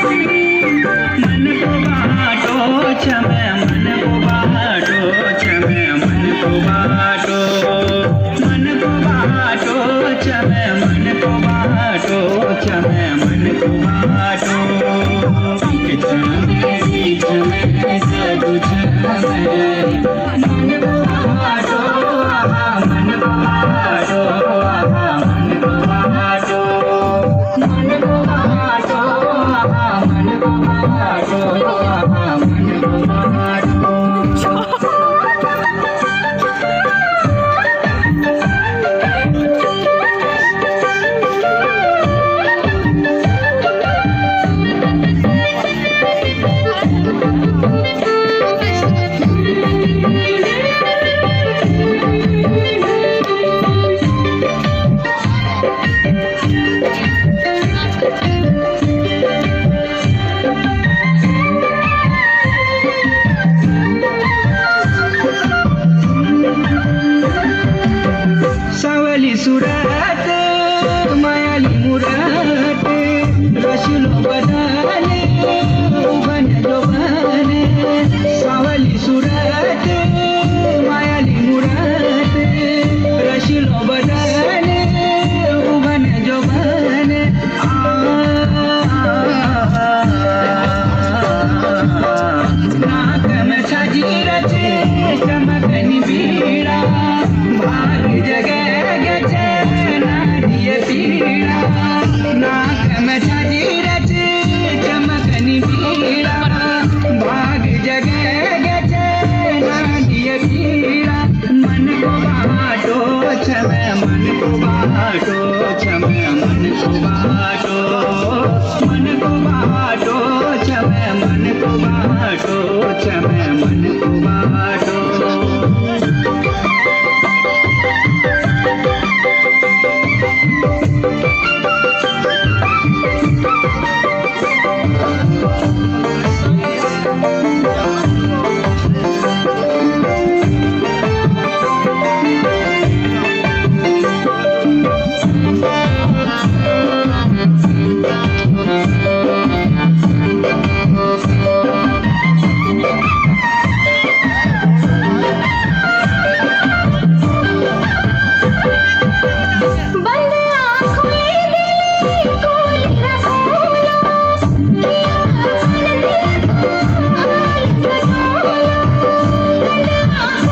मन को बाटो छमे मन को बाटो छमे मन को बाटो मन को बाटो छमे मन को बाटो छमे मन को बाटो छमे सदु छमे मन को बाटो मन को बाटो मन को बाटो मन को बाटो मन को बाटो मन को बाटो सावली सुरत मायाली मुरत रसिलो बना